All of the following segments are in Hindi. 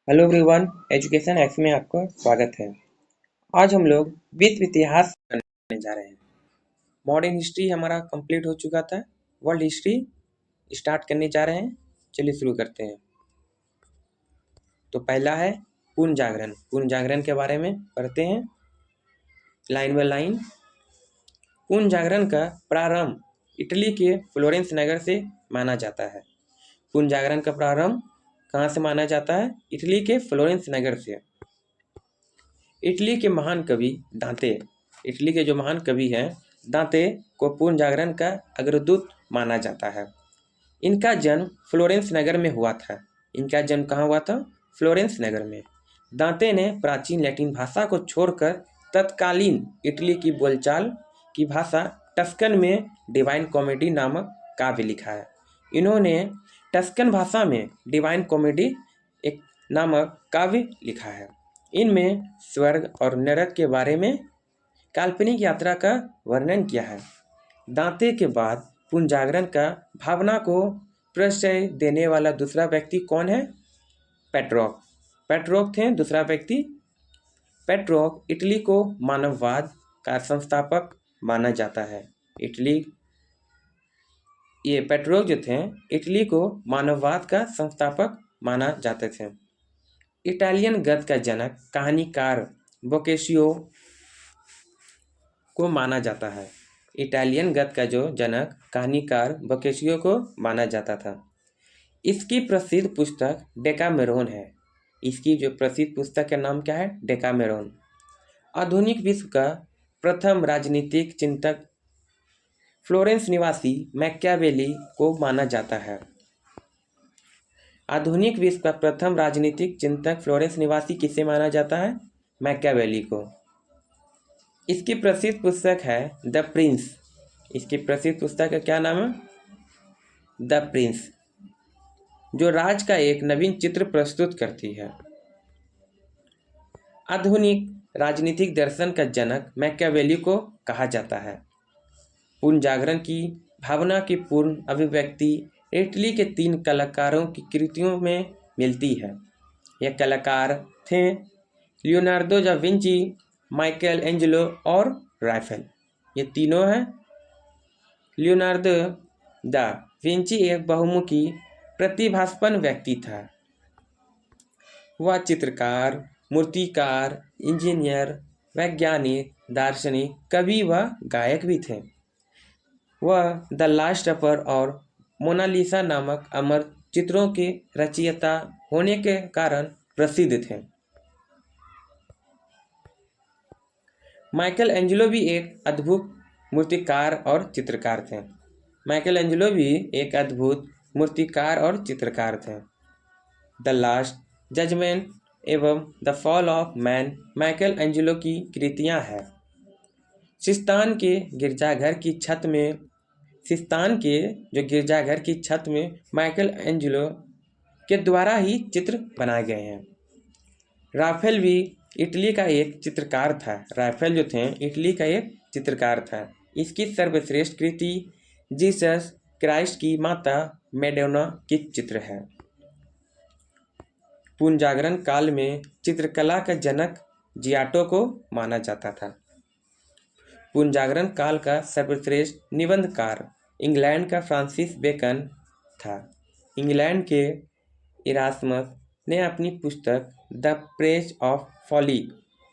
हेलो एवरीवन, एजुकेशन एक्स में आपका स्वागत है। आज हम लोग विश्व इतिहास करने जा रहे हैं। मॉडर्न हिस्ट्री हमारा कंप्लीट हो चुका था। वर्ल्ड हिस्ट्री स्टार्ट करने जा रहे हैं। चलिए शुरू करते हैं। तो पहला है पूर्ण जागरण। पूर्ण जागरण के बारे में पढ़ते हैं लाइन बाय लाइन। पूर्ण जागरण का प्रारंभ इटली के फ्लोरेंस नगर से माना जाता है। पूर्ण जागरण का प्रारंभ कहाँ से माना जाता है? इटली के फ्लोरेंस नगर से। इटली के महान कवि दांते, इटली के जो महान कवि हैं दांते को पूर्ण जागरण का अग्रदूत माना जाता है। इनका जन्म फ्लोरेंस नगर में हुआ था। इनका जन्म कहाँ हुआ था? फ्लोरेंस नगर में। दांते ने प्राचीन लैटिन भाषा को छोड़कर तत्कालीन इटली की बोलचाल की भाषा टस्कन में डिवाइन कॉमेडी नामक काव्य लिखा है। इन्होंने टस्कन भाषा में डिवाइन कॉमेडी एक नामक काव्य लिखा है। इनमें स्वर्ग और नरक के बारे में काल्पनिक यात्रा का वर्णन किया है। दांते के बाद पूर्ण जागरण का भावना को प्रश्रय देने वाला दूसरा व्यक्ति कौन है? पेट्रोक। पेट्रोक थे दूसरा व्यक्ति। पेट्रोक इटली को मानववाद का संस्थापक माना जाता है। ये पेट्रोक जो थे इटली को मानववाद का संस्थापक माना जाते थे। इटालियन गद्य का जनक कहानीकार बोकेशियो को माना जाता है। इटालियन गद्य का जो जनक कहानीकार बोकेशियो को माना जाता था। इसकी प्रसिद्ध पुस्तक डेकामेरोन है। इसकी जो प्रसिद्ध पुस्तक का नाम क्या है? डेकामेरोन। आधुनिक विश्व का प्रथम राजनीतिक चिंतक फ्लोरेंस निवासी मैकियावेली को माना जाता है। आधुनिक विश्व का प्रथम राजनीतिक चिंतक फ्लोरेंस निवासी किसे माना जाता है? मैकियावेली को। इसकी प्रसिद्ध पुस्तक है द प्रिंस। इसकी प्रसिद्ध पुस्तक का क्या नाम है? द प्रिंस, जो राज का एक नवीन चित्र प्रस्तुत करती है। आधुनिक राजनीतिक दर्शन का जनक मैकियावेली को कहा जाता है। पूर्ण जागरण की भावना की पूर्ण अभिव्यक्ति इटली के 3 कलाकारों की कृतियों में मिलती है। ये कलाकार थे Leonardo da Vinci, Michael Angelo और राफेल। ये तीनों हैं। लियोनार्दो दा विंची एक बहुमुखी प्रतिभासंपन्न व्यक्ति था। वह चित्रकार, मूर्तिकार, इंजीनियर, वैज्ञानिक, दार्शनिक, कवि व गायक भी थे। वह द लास्ट सपर और मोनालिसा नामक अमर चित्रों के रचयिता होने के कारण प्रसिद्ध थे। माइकल एंजेलो भी एक अद्भुत मूर्तिकार और चित्रकार थे। माइकल एंजेलो भी एक अद्भुत मूर्तिकार और चित्रकार थे। द लास्ट जजमेंट एवं the fall of man Michael Angelo की कृतियां हैं। सिस्तान के गिरजाघर की छत में माइकल एंजेलो के द्वारा ही चित्र बनाए गए हैं। राफेल भी इटली का एक चित्रकार था। राफेल जो थे इटली का एक चित्रकार था। इसकी सर्वश्रेष्ठ कृति जीसस क्राइस्ट की माता मैडोना की चित्र है। पूर्ण जागरण काल में चित्रकला का जनक जियाटो को माना जाता था। पूर्ण जागरण काल का सर्वश्रेष्ठ निबंधकार इंग्लैंड का फ्रांसिस बेकन था। इंग्लैंड के इरास्मस ने अपनी पुस्तक द प्रेज ऑफ फॉली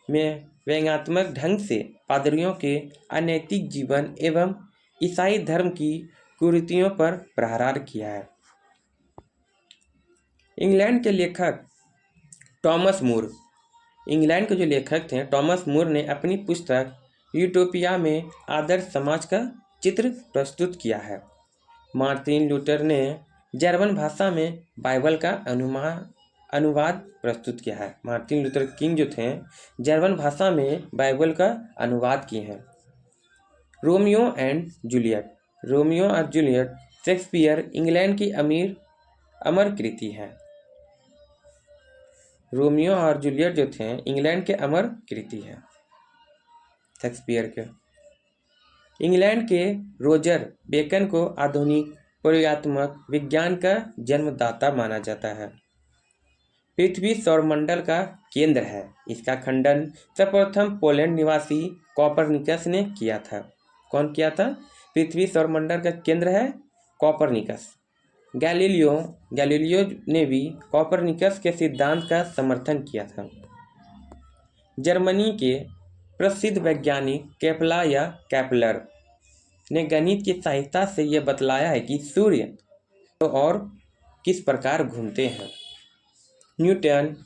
में व्यंग्यात्मक ढंग से पादरियों के अनैतिक जीवन एवं ईसाई धर्म की कुरीतियों पर प्रहार किया है। इंग्लैंड के लेखक थॉमस मूर, इंग्लैंड के जो लेखक थे थॉमस मूर ने अपनी पुस्तक यूटोपिया में आदर्श समाज का चित्र प्रस्तुत किया है। मार्टिन लूथर ने जर्मन भाषा में बाइबल का अनुवाद प्रस्तुत किया है। मार्टिन लूथर किंग जो थे जर्मन भाषा में बाइबल का अनुवाद किए हैं। रोमियो और जूलियट शेक्सपियर इंग्लैंड की अमर कृति है। रोमियो और जूलियट जो थे इंग्लैंड के अमर कृति है शेक्सपियर के। इंग्लैंड के रोजर बेकन को आधुनिक प्रयोगात्मक विज्ञान का जन्मदाता माना जाता है। पृथ्वी सौरमंडल का केंद्र है। इसका खंडन सर्वप्रथम पोलैंड निवासी कोपरनिकस ने किया था। कौन किया था? पृथ्वी सौरमंडल का केंद्र है कोपरनिकस। गैलीलियो ने भी कोपरनिकस के सिद्धांत का समर्थन किया था। जर्मनी के प्रसिद्ध वैज्ञानिक केपला या केपलर ने गणित की सहायता से यह बतलाया है कि सूर्य तो और किस प्रकार घूमते हैं। न्यूटन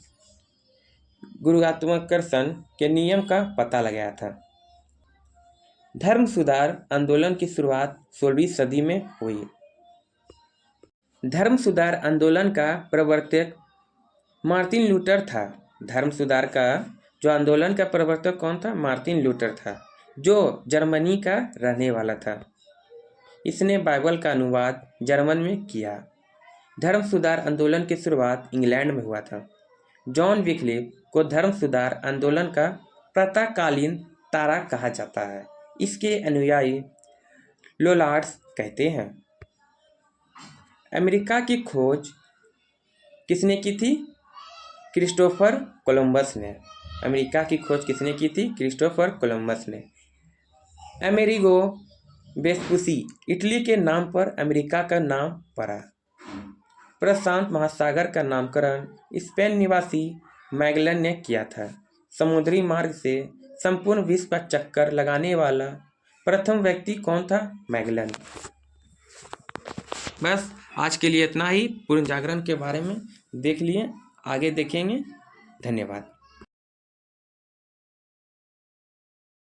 गुरुत्वाकर्षण के नियम का पता लगाया था। धर्म सुधार आंदोलन की शुरुआत 16वीं सदी में हुई। धर्म सुधार आंदोलन का प्रवर्तक मार्टिन लूथर था। धर्म सुधार का जो आंदोलन का प्रवर्तक कौन था? मार्टिन लूथर था, जो जर्मनी का रहने वाला था। इसने बाइबल का अनुवाद जर्मन में किया। धर्म सुधार आंदोलन की शुरुआत इंग्लैंड में हुआ था। जॉन विक्लिफ को धर्म सुधार आंदोलन का प्रातःकालीन तारा कहा जाता है। इसके अनुयायी लोलार्ड्स कहते हैं। अमेरिका की खोज किसने की थी? क्रिस्टोफर कोलंबस ने। अमेरिका की खोज किसने की थी? क्रिस्टोफर कोलंबस ने। अमेरिगो वेस्पुसी इटली के नाम पर अमेरिका का नाम पड़ा। प्रशांत महासागर का नामकरण स्पेन निवासी मैगलन ने किया था। समुद्री मार्ग से संपूर्ण विश्व का चक्कर लगाने वाला प्रथम व्यक्ति कौन था? मैगलन। बस आज के लिए इतना ही। पूर्ण जागरण के बारे में देख लिए, आगे देखेंगे। धन्यवाद।